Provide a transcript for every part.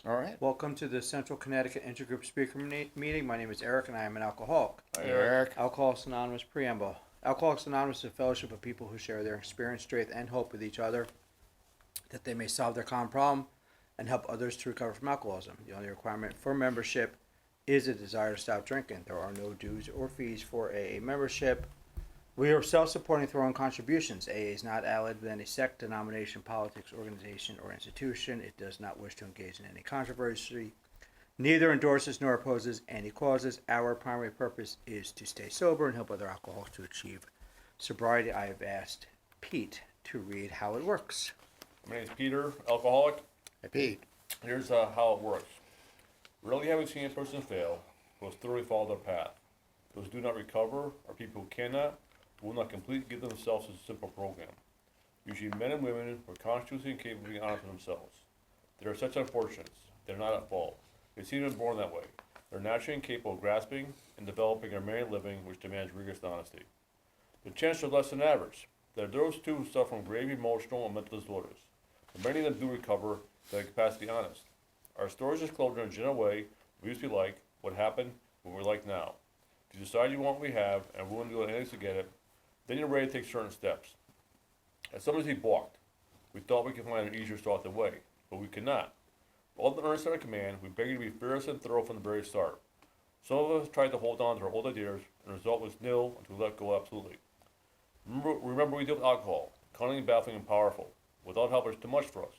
All right. Welcome to the Central Connecticut Intergroup Speaker Meeting. My name is Eric and I am an alcoholic. Hi, Eric. Alcoholics Anonymous Preamble. Alcoholics Anonymous is a fellowship of people who share their experience, strength, and hope with each other that they may solve their common problem and help others to recover from alcoholism. The only requirement for membership is a desire to stop drinking. There are no dues or fees for AA membership. We are self-supporting through our own contributions. AA is not allied with any sect, denomination, politics, organization, or institution. It does not wish to engage in any controversy. Neither endorses nor opposes any causes. Our primary purpose is to stay sober and help other alcoholics to achieve sobriety. I have asked Pete to read how it works. My name is Peter, alcoholic. Hey, Pete. Here's how it works. Rarely have we seen a person fail who has thoroughly followed their path. Those who do not recover are people who cannot, who will not completely give themselves a simple program. Usually men and women who are consciously incapable of being honest with themselves. They are such unfortunates. They're not at fault. They seem to be born that way. They're naturally incapable of grasping and developing a married living which demands rigorous honesty. The chances are less than average. There are those too who suffer from grave emotional and mental disorders. But many of them do recover their capacity to be honest. Our stories disclose in a general way what we used to be like, what happened, what we're like now. If you decide you want what we have and are willing to do anything to get it, then you're ready to take certain steps. As soon as we balked, we thought we could find an easier start the way, but we could not. With all the earnest at our command, we begged you to be fearless and thorough from the very start. Some of us tried to hold on to our old ideas, and the result was nil until we let go absolutely. Remember we deal with alcohol, cunning, baffling, and powerful. Without help, it's too much for us.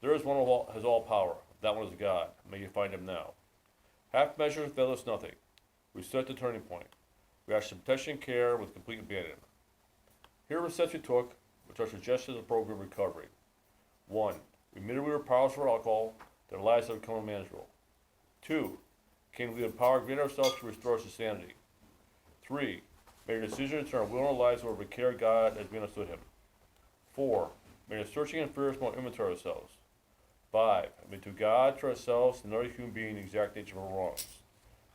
There is one who has all power. That one is God. May you find him now. Half measures avail us nothing. We stood at the turning point. We asked for protection and care with complete abandon. Here are the steps we took, which are suggested as a program of recovery. 1. We admitted we were powerless for alcohol, that our lives had become unmanageable. 2. Came to the power of greater ourselves to restore us to sanity. 3. Made a decision to turn our will and our lives over to care of God as we understood him. 4. Made a searching and fearless moment inventory of ourselves. 5. Admit to God, to ourselves, and another human being the exact nature of our wrongs.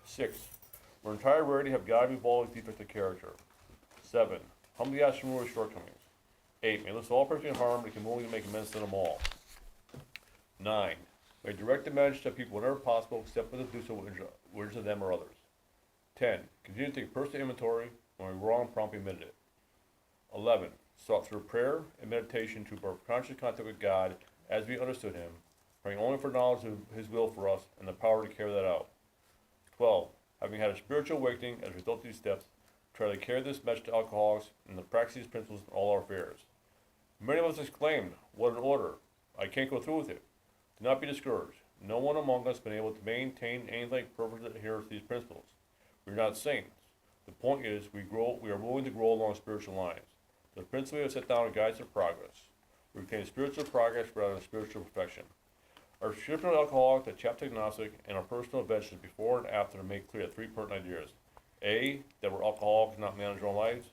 6. We're entirely ready to have God revolve his defects of character. 7. Humbly ask for more shortcomings. 8. May list all persons in harm and can willingly make amends to them all. 9. May direct the message to people whenever possible, except for the do so with injure them or others. 10. Continue to take personal inventory when we're wrong, promptly admitted it. 11. Sought through prayer and meditation to our conscious contact with God as we understood him, praying only for knowledge of his will for us and the power to carry that out. 12. Having had a spiritual awakening as a result of these steps, try to carry this message to alcoholics and to practice these principles in all our affairs. Many of us exclaimed, "What an order! I can't go through with it." Do not be discouraged. No one among us has been able to maintain anything like perfect adherence to these principles. We are not saints. The point is, we are willing to grow along spiritual lines. The principles we have set down are guides of progress. We retain spiritual progress rather than spiritual perfection. Our description of alcoholic, the chapter agnostic, and our personal adventures before and after make clear 3 pertinent ideas. A, that we're alcoholics and not manage our own lives.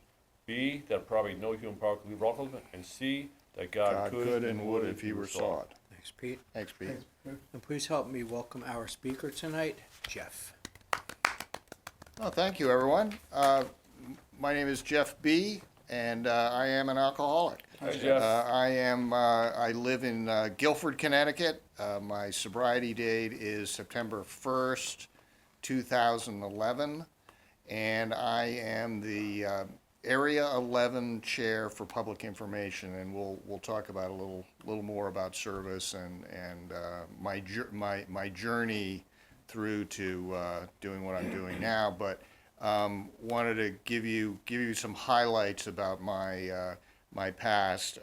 B, that probably no human power could leave alcoholism. And C, that God could and would if he were sought. Thanks, Pete. Thanks, Pete. And please help me welcome our speaker tonight, Geoff. Oh, thank you, everyone. My name is Geoff B., and I am an alcoholic. Hi, Geoff. I live in Guilford, Connecticut. My sobriety date is September 1st, 2011, and I am the Area 11 Chair for Public Information, and we'll talk about a little more about service and my journey through to doing what I'm doing now. But wanted to give you some highlights about my past.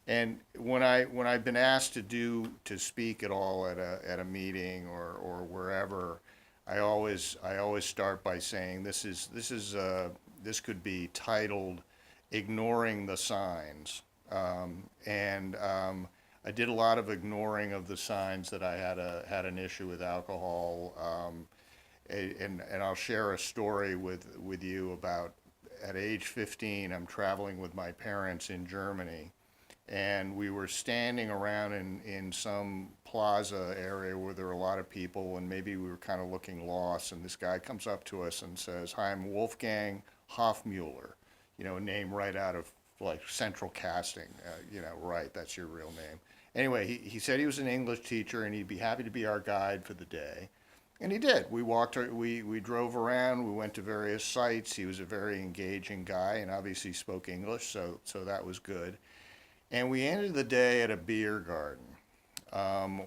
And when I've been asked to speak at all at a meeting or wherever, I always start by saying this could be titled "Ignoring the Signs," and I did a lot of ignoring of the signs that I had an issue with alcohol, and I'll share a story with you about at age 15. I'm traveling with my parents in Germany, and we were standing around in some plaza area where there were a lot of people, and maybe we were kind of looking lost, and this guy comes up to us and says, "Hi, I'm Wolfgang Hofmuller," a name right out of like Central Casting, right, that's your real name. Anyway, he said he was an English teacher and he'd be happy to be our guide for the day. And he did. We drove around, we went to various sites. He was a very engaging guy and obviously spoke English, so that was good. And we ended the day at a beer garden,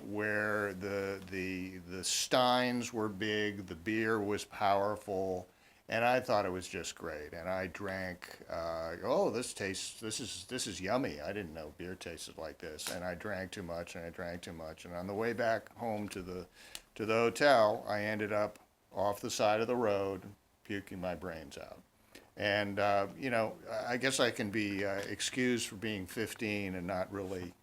where the steins were big, the beer was powerful, and I thought it was just great. And I drank. Oh, this is yummy. I didn't know beer tasted like this. And I drank too much, and I drank too much. And on the way back home to the hotel, I ended up off the side of the road, puking my brains out. And I guess I can be excused for being 15 and not really,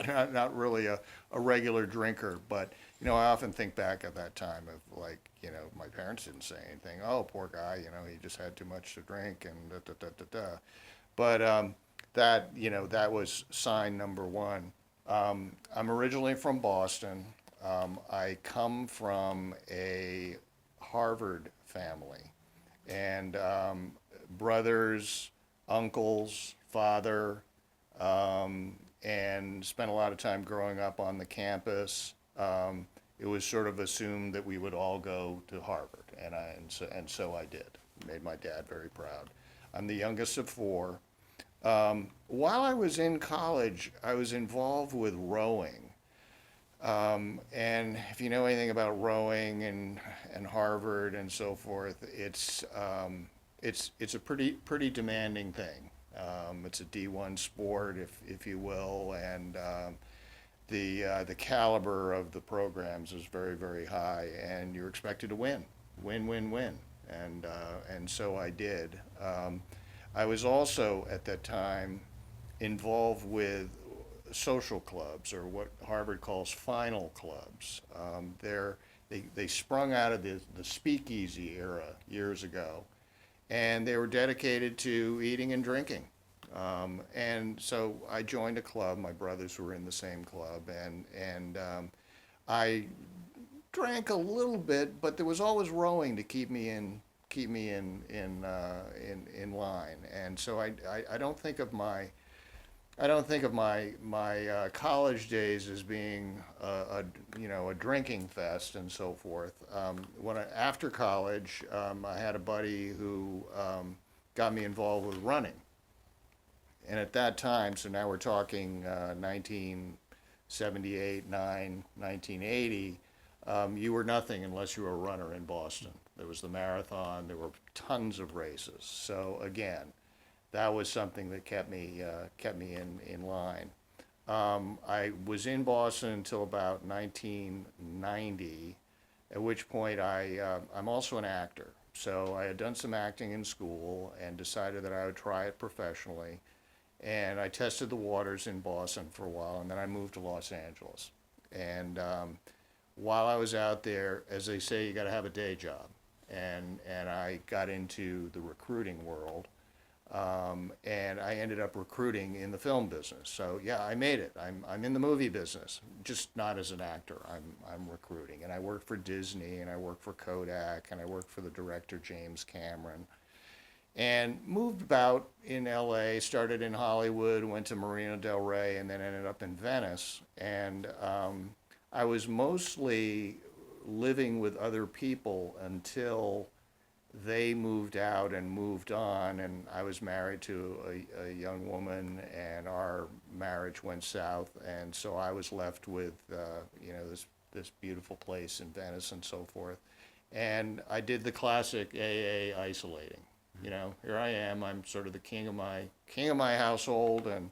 not really a regular drinker. But I often think back at that time of like, my parents didn't say anything. Oh, poor guy, he just had too much to drink and da da da da da. But that was sign number one. I'm originally from Boston. I come from a Harvard family, and brothers, uncles, father, and spent a lot of time growing up on the campus. It was sort of assumed that we would all go to Harvard, and so I did. Made my dad very proud. I'm the youngest of four. While I was in college, I was involved with rowing. And if you know anything about rowing and Harvard and so forth, it's a pretty demanding thing. It's a D1 sport, if you will, and the caliber of the programs is very, very high, and you're expected to win, and so I did. I was also at that time involved with social clubs, or what Harvard calls final clubs. They sprung out of the speakeasy era years ago, and they were dedicated to eating and drinking. And so I joined a club. My brothers were in the same club, and I drank a little bit, but there was always rowing to keep me in line. And so I don't think of my college days as being a drinking fest and so forth. After college, I had a buddy who got me involved with running, and at that time, so now we're talking 1978, 1980. You were nothing unless you were a runner in Boston. There was the marathon. There were tons of races. So again, that was something that kept me in line. I was in Boston until about 1990, at which point I'm also an actor. So I had done some acting in school and decided that I would try it professionally. And I tested the waters in Boston for a while, and then I moved to Los Angeles. And while I was out there, as they say, you got to have a day job. And I got into the recruiting world. And I ended up recruiting in the film business. So yeah, I made it. I'm in the movie business, just not as an actor. I'm recruiting, and I worked for Disney, and I worked for Kodak, and I worked for the director James Cameron, and moved about in L.A. Started in Hollywood, went to Marina del Rey, and then ended up in Venice. And I was mostly living with other people until they moved out and moved on, and I was married to a young woman, and our marriage went south, and so I was left with this beautiful place in Venice and so forth. And I did the classic AA isolating. Here I am. I'm sort of the king of my household, and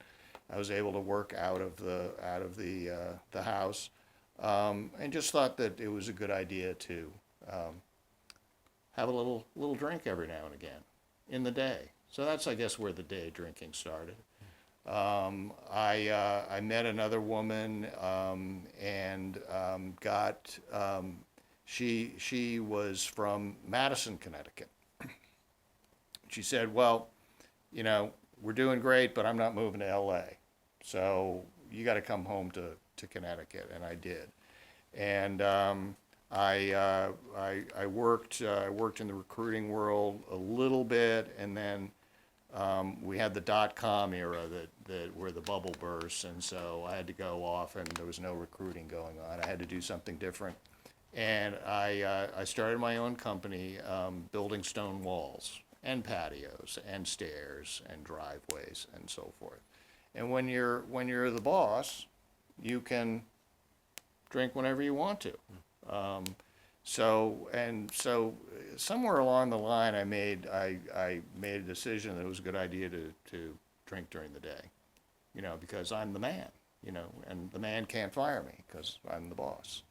I was able to work out of the house, and just thought that it was a good idea to have a little drink every now and again in the day. So that's, I guess, where the day drinking started. I met another woman, and got she was from Madison, Connecticut. She said, "Well, we're doing great, but I'm not moving to L.A. So you got to come home to Connecticut," and I did. And I worked in the recruiting world a little bit, and then we had the dot-com era that where the bubble burst, and so I had to go off, and there was no recruiting going on. I had to do something different, and I started my own company, building stone walls and patios and stairs and driveways and so forth. And when you're the boss, you can drink whenever you want to. So somewhere along the line, I made a decision that it was a good idea to drink during the day, because I'm the man, and the man can't fire me because I'm the boss.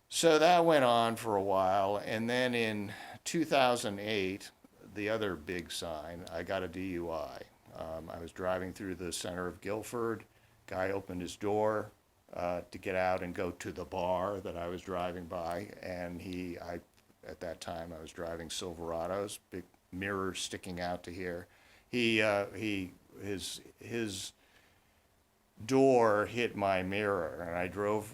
So that went on for a while, and then in 2008, the other big sign, I got a DUI. I was driving through the center of Guilford. Guy opened his door to get out and go to the bar that I was driving by, and at that time I was driving Silverados, big mirrors sticking out to here. His door hit my mirror, and I drove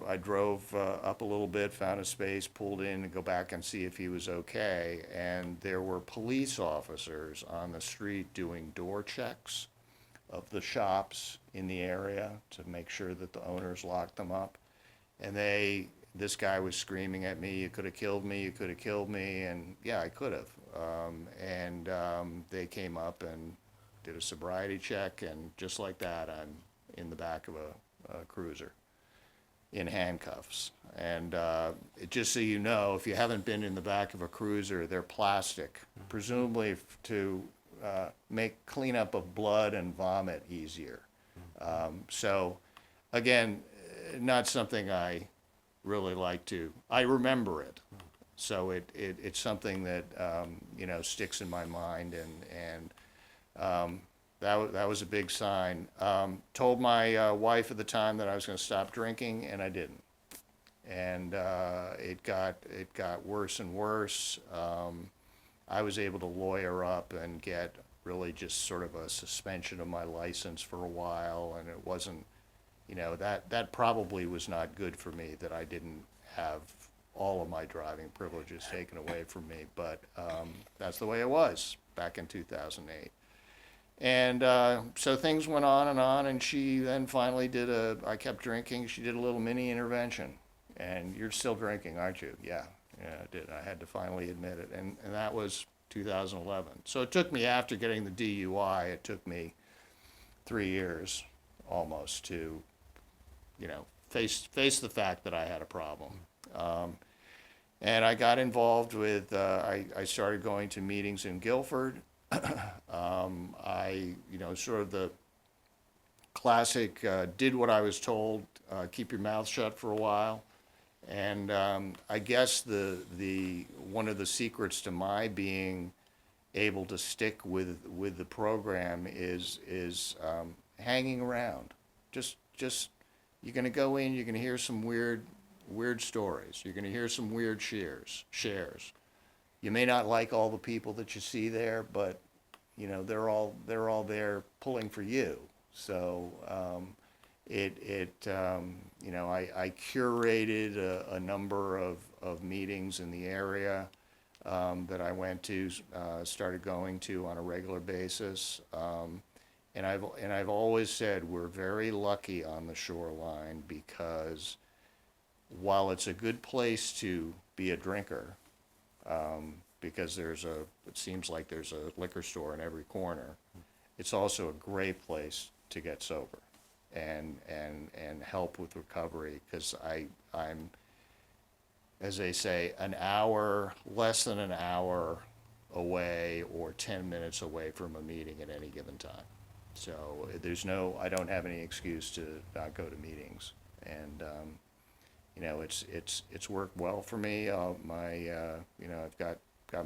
up a little bit, found a space, pulled in to go back and see if he was okay, and there were police officers on the street doing door checks of the shops in the area to make sure that the owners locked them up. And this guy was screaming at me, "You could have killed me, you could have killed me," and yeah, I could have. They came up and did a sobriety check, and just like that, I'm in the back of a cruiser in handcuffs. And just so you know, if you haven't been in the back of a cruiser, they're plastic, presumably to make cleanup of blood and vomit easier. So again, not something I really like to, I remember it. So it's something that, sticks in my mind, and that was a big sign. Told my wife at the time that I was going to stop drinking, and I didn't. And it got worse and worse. I was able to lawyer up and get really just sort of a suspension of my license for a while, and it wasn't, that probably was not good for me, that I didn't have all of my driving privileges taken away from me, but that's the way it was back in 2008. And so things went on, and she then finally I kept drinking, she did a little mini intervention. And you're still drinking, aren't you? Yeah, I did. I had to finally admit it, and that was 2011. So it took me, after getting the DUI, it took me 3 years almost to, face the fact that I had a problem. And I got involved with, I started going to meetings in Guilford. Sort of the classic, did what I was told, keep your mouth shut for a while. And I guess the one of the secrets to my being able to stick with the program is hanging around. Just you're going to go in, you're going to hear some weird stories. You're going to hear some weird shares. You may not like all the people that you see there, but they're all there pulling for you. So I curated a number of meetings in the area that I went to, started going to on a regular basis. And I've always said we're very lucky on the shoreline, because while it's a good place to be a drinker, because it seems like there's a liquor store in every corner, it's also a great place to get sober and help with recovery, because I'm, as they say, less than an hour away or 10 minutes away from a meeting at any given time. So I don't have any excuse to not go to meetings. And it's worked well for me. I've got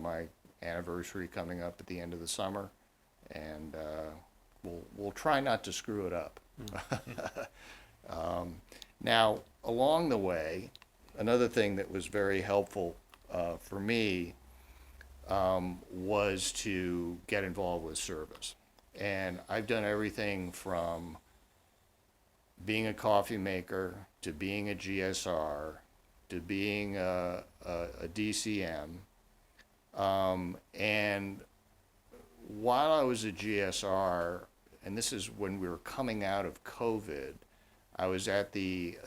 my anniversary coming up at the end of the summer, and we'll try not to screw it up. Now, along the way, another thing that was very helpful for me was to get involved with service. And I've done everything from being a coffee maker to being a GSR to being a DCM. And while I was at GSR, and this is when we were coming out of COVID, I was at the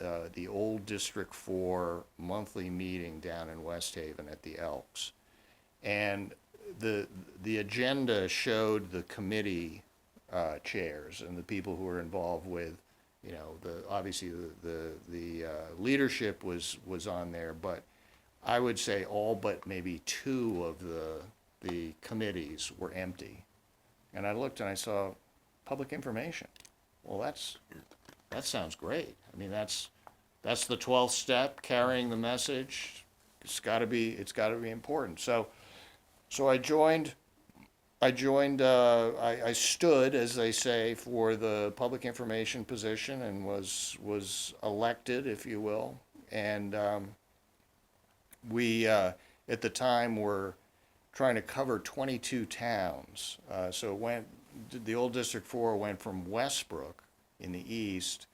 old District 4 monthly meeting down in West Haven at the Elks. And the agenda showed the committee chairs and the people who were involved with, you know, obviously the leadership was on there, but I would say all but maybe two of the committees were empty. And I looked and I saw public information. Well, that sounds great. I mean, that's the 12th step, carrying the message. It's got to be important. So I stood, as they say, for the public information position and was elected, if you will. And we, at the time, were trying to cover 22 towns. So the old District 4 went from Westbrook in the east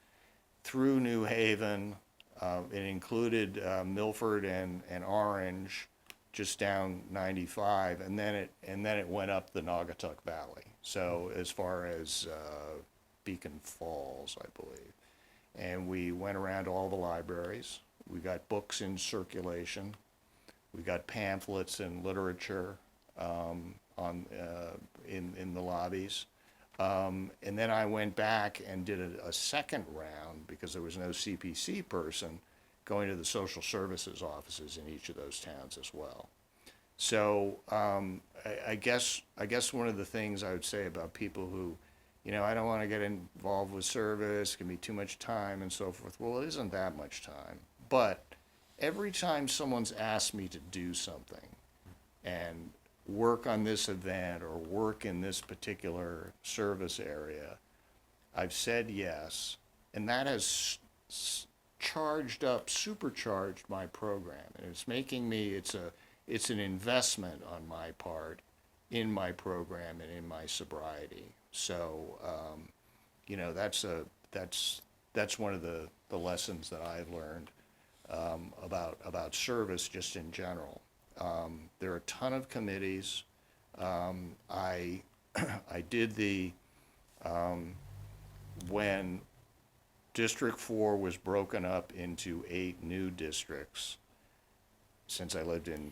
through New Haven. It included Milford and Orange, just down 95, and then it went up the Naugatuck Valley. So as far as Beacon Falls, I believe. And we went around to all the libraries. We got books in circulation. We got pamphlets and literature in the lobbies. And then I went back and did a second round, because there was no CPC person, going to the social services offices in each of those towns as well. So I guess one of the things I would say about people who, you know, I don't want to get involved with service, it can be too much time and so forth. Well, it isn't that much time. But every time someone's asked me to do something and work on this event or work in this particular service area, I've said yes, and that has supercharged my program, and it's making me, it's an investment on my part in my program and in my sobriety. So, you know, that's one of the lessons that I've learned about service just in general. There are a ton of committees. I did when District 4 was broken up into 8 new districts. Since I lived in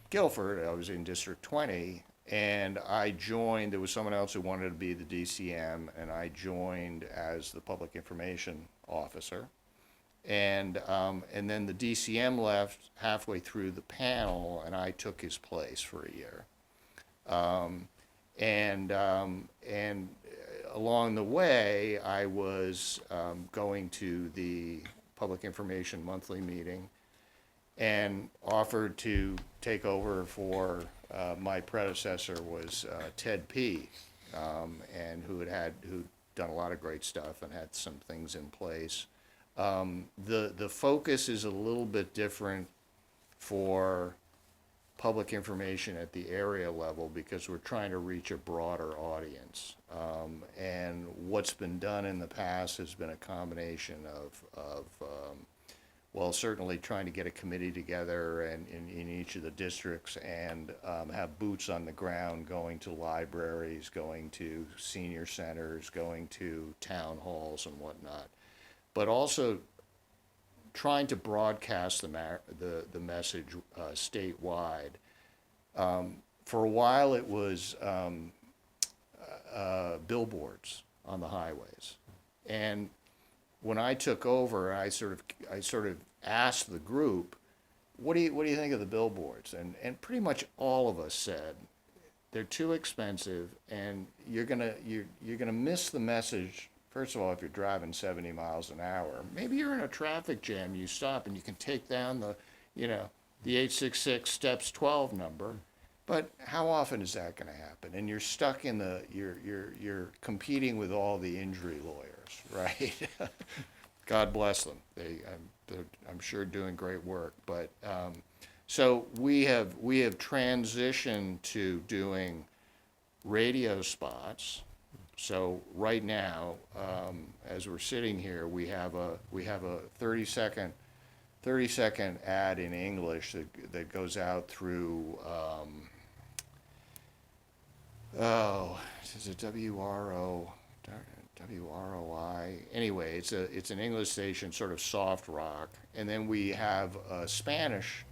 Guilford, I was in District 20, and I joined. There was someone else who wanted to be the DCM, and I joined as the public information officer. And then the DCM left halfway through the panel, and I took his place for a year. And along the way, I was going to the public information monthly meeting and offered to take over for my predecessor was Ted P., and who'd done a lot of great stuff and had some things in place. The focus is a little bit different for public information at the area level, because we're trying to reach a broader audience. And what's been done in the past has been a combination of well, certainly trying to get a committee together and in each of the districts and have boots on the ground, going to libraries, going to senior centers, going to town halls and whatnot. But also trying to broadcast the message statewide. For a while, it was billboards on the highways, and when I took over, I sort of asked the group, "What do you think of the billboards?" And pretty much all of us said, "They're too expensive, and you're gonna miss the message." First of all, if you're driving 70 miles an hour, maybe you're in a traffic jam, you stop and you can take down the 866 steps 12 number, but how often is that going to happen? And you're stuck in you're competing with all the injury lawyers, right? God bless them. They're, I'm sure, doing great work. But so we have transitioned to doing radio spots. So right now, as we're sitting here, we have a 30-second ad in English that goes out through oh, is it WROI? Anyway, it's an English station, sort of soft rock. And then we have a Spanish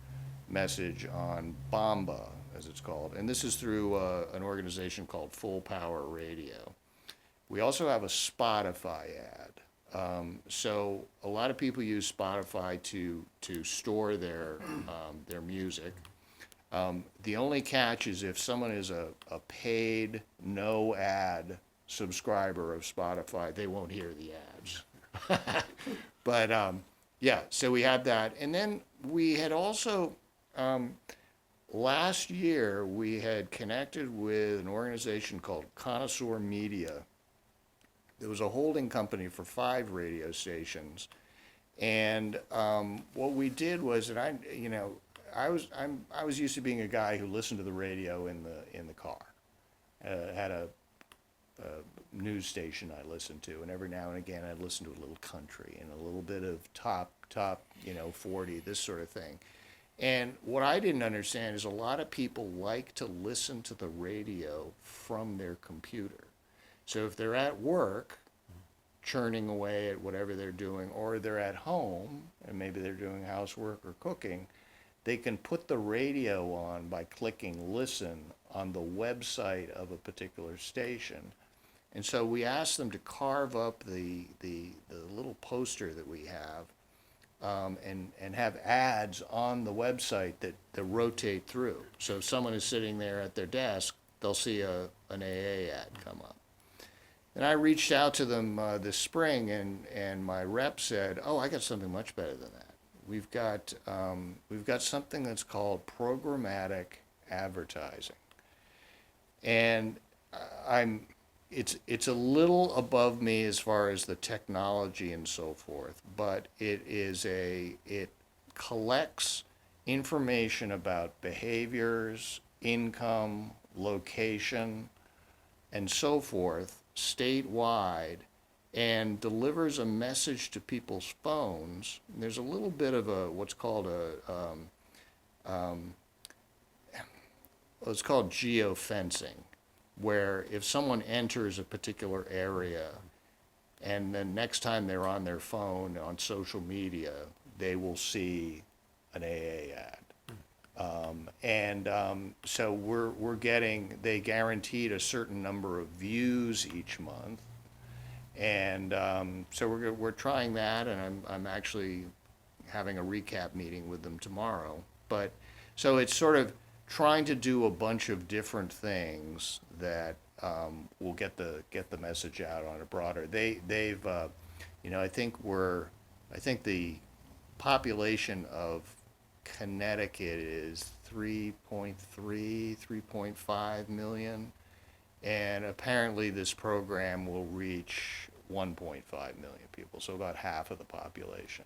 message on Bomba, as it's called. And this is through an organization called Full Power Radio. We also have a Spotify ad. So a lot of people use Spotify to store their music. The only catch is if someone is a paid, no ad subscriber of Spotify, they won't hear the ads. But yeah, so we had that. And then we had also, last year, we had connected with an organization called Connoisseur Media. It was a holding company for 5 radio stations. And what we did was, and I was used to being a guy who listened to the radio in the car. Had a news station I listened to, and every now and again I'd listen to a little country and a little bit of top 40, this sort of thing. And what I didn't understand is a lot of people like to listen to the radio from their computer. So if they're at work, churning away at whatever they're doing, or they're at home and maybe they're doing housework or cooking, they can put the radio on by clicking listen on the website of a particular station. And so we asked them to carve up the little poster that we have, and have ads on the website that rotate through. So if someone is sitting there at their desk, they'll see an AA ad come up. And I reached out to them this spring, and my rep said, "Oh, I got something much better than that. We've got something that's called programmatic advertising." And it's a little above me as far as the technology and so forth, but it collects information about behaviors, income, location, and so forth statewide, and delivers a message to people's phones. There's a little bit of what's called it's called geofencing, where if someone enters a particular area and then next time they're on their phone on social media, they will see an AA ad. So they guaranteed a certain number of views each month. And so we're trying that, and I'm actually having a recap meeting with them tomorrow. But so it's sort of trying to do a bunch of different things that will get the message out on a broader. They've I think the population of Connecticut is 3.5 million. And apparently this program will reach 1.5 million people, so about half of the population.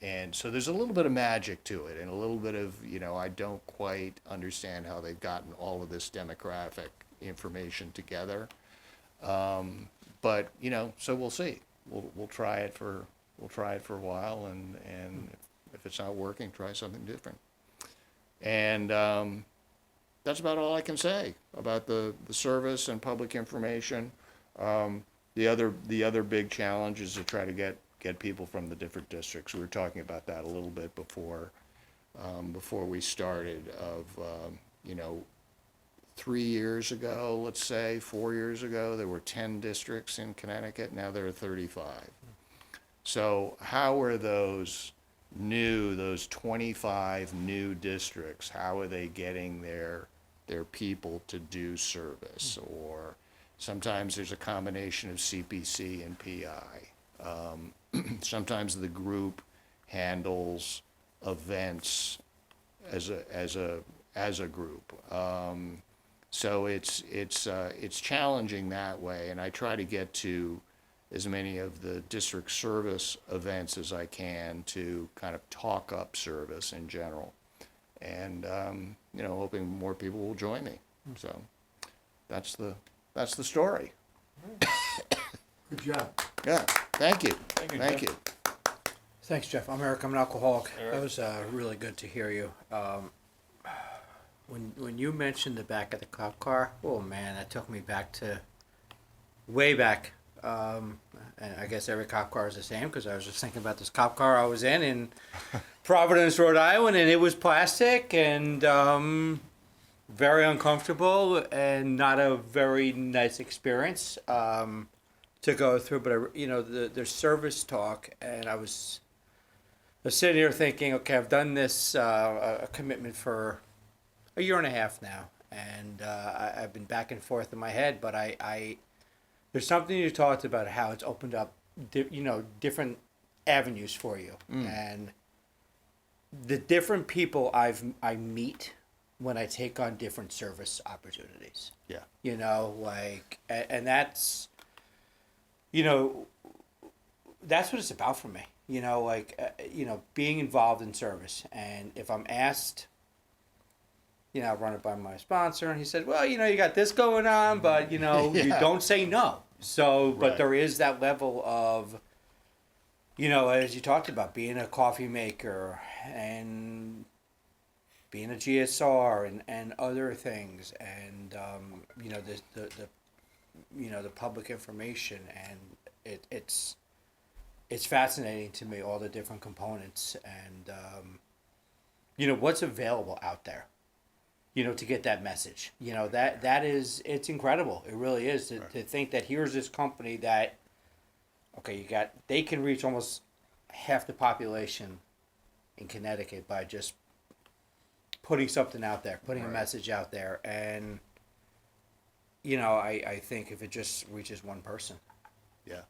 And so there's a little bit of magic to it, and a little bit of, I don't quite understand how they've gotten all of this demographic information together. But, so we'll see. We'll try it for a while, and if it's not working, try something different. And that's about all I can say about the service and public information. The other big challenge is to try to get people from the different districts. We were talking about that a little bit before we started. 3 years ago, let's say 4 years ago, there were 10 districts in Connecticut. Now there are 35. So how are those 25 new districts? How are they getting their people to do service? Or sometimes there's a combination of CPC and PI. Sometimes the group handles events as a group. So it's challenging that way, and I try to get to as many of the district service events as I can to kind of talk up service in general. And hoping more people will join me. So that's the story. Good job. Yeah, thank you. Thank you, Geoff. Thanks, Geoff. I'm Eric. I'm an alcoholic. Eric. That was really good to hear you. When you mentioned the back of the cop car, oh man, that took me back to way back. And I guess every cop car is the same because I was just thinking about this cop car I was in Providence, Rhode Island, and it was plastic and very uncomfortable and not a very nice experience to go through. But the service talk, and I was sitting here thinking, okay, I've done this a commitment for a year and a half now, and I've been back and forth in my head, but I there's something you talked about how it's opened up, different avenues for you, and the different people I meet when I take on different service opportunities. Yeah. And that's, that's what it's about for me. Being involved in service, and if I'm asked, I run it by my sponsor, and he said, well, you got this going on, but, you don't say no. So, but Right. there is that level of, as you talked about, being a coffee maker and being a GSR and other things, and, the public information, and it's fascinating to me, all the different components, and, what's available out there. To get that message, it's incredible. It really is to think that here's this company that, okay, they can reach almost half the population in Connecticut by just putting something out there, putting a message out there. And, I think if it just reaches one person, Yeah.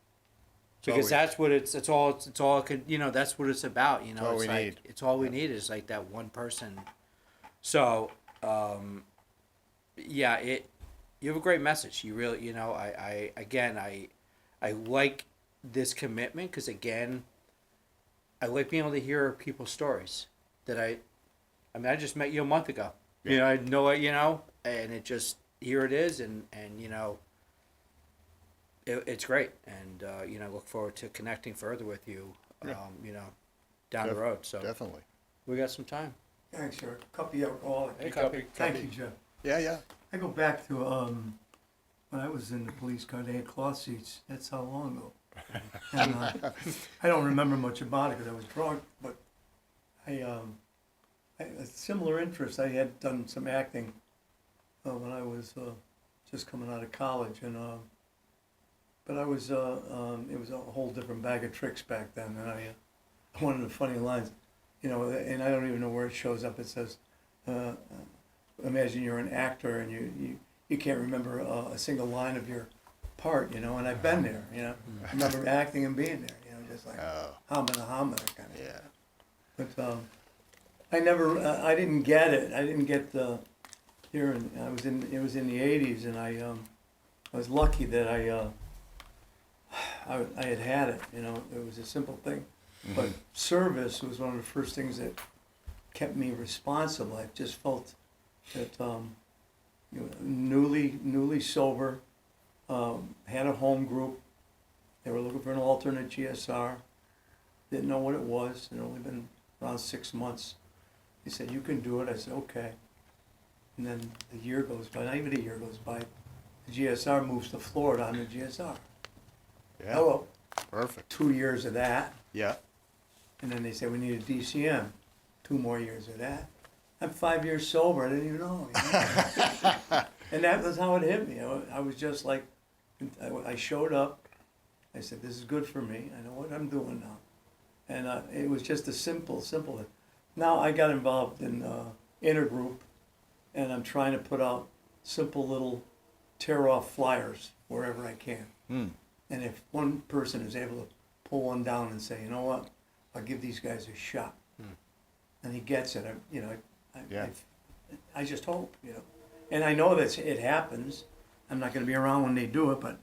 because that's what it's all it could, that's what it's about, It's all we need. It's all we need is like that one person. So, you have a great message. You really, I like this commitment because, again, I like being able to hear people's stories that I just met you a month ago. Yeah. I know it, and it just, here it is. And it's great. And, look forward to connecting further with you, Yeah. down the road. So Definitely. we got some time. Thanks, sir. Copy alcoholic. Hey, copy. Thank you, Jeff. Yeah. I go back to when I was in the police car. They had cloth seats. That's how long ago. And, I don't remember much about it because I was drunk. But I a similar interest. I had done some acting when I was just coming out of college, and but I was it was a whole different bag of tricks back then. And one of the funny lines, and I don't even know where it shows up. It says, imagine you're an actor and you can't remember a single line of your part, and I've been there, I remember acting and being there, just like hamina kind of. Yeah. But I never, I didn't get it. I didn't get the here, and it was in the '80s, and I was lucky that I had it. It was a simple thing. But service was one of the first things that kept me responsible. I just felt that newly sober, had a home group. They were looking for an alternate GSR. Didn't know what it was. It had only been around 6 months. He said, "You can do it." I said, "Okay." And then a year goes by. Not even a year goes by. The GSR moves to Florida on the GSR. Yeah. Hello. Perfect. 2 years of that. Yeah. And then they said, "We need a DCM." 2 more years of that. I'm 5 years sober. I didn't even know. And that was how it hit me. I was just like, I showed up. I said, "This is good for me. I know what I'm doing now." And it was just a simple. Now I got involved in intergroup, and I'm trying to put out simple little tear-off flyers wherever I can. And if one person is able to pull one down and say, "You know what, I'll give these guys a shot," and he gets it, I just hope, And I know that it happens. I'm not going to be around when they do it, but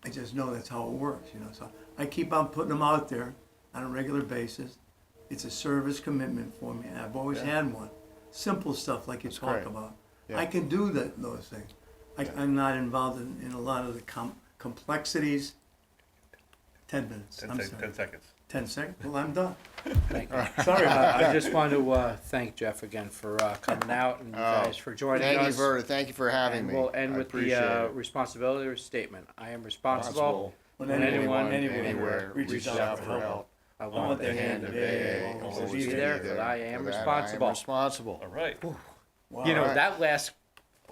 I just know that's how it works, So I keep on putting them out there on a regular basis. It's a service commitment for me, and I've always had one. Simple stuff like you talk great. about. Yeah. I can do those things. I'm not involved in a lot of the complexities. 10 minutes. I'm sorry. 10 seconds. 10 seconds, well, I'm done. Thank you. Sorry about I that. just want to thank Jeff again for coming out and you guys for joining us. Thank you for having And me. we'll end I with appreciate the it. responsibility statement. I am responsible. When When anyone, anywhere reaches out for help, I I want their hand to be always be there, but I am For that, responsible. I am responsible. All right. wow. You know, Alright. that last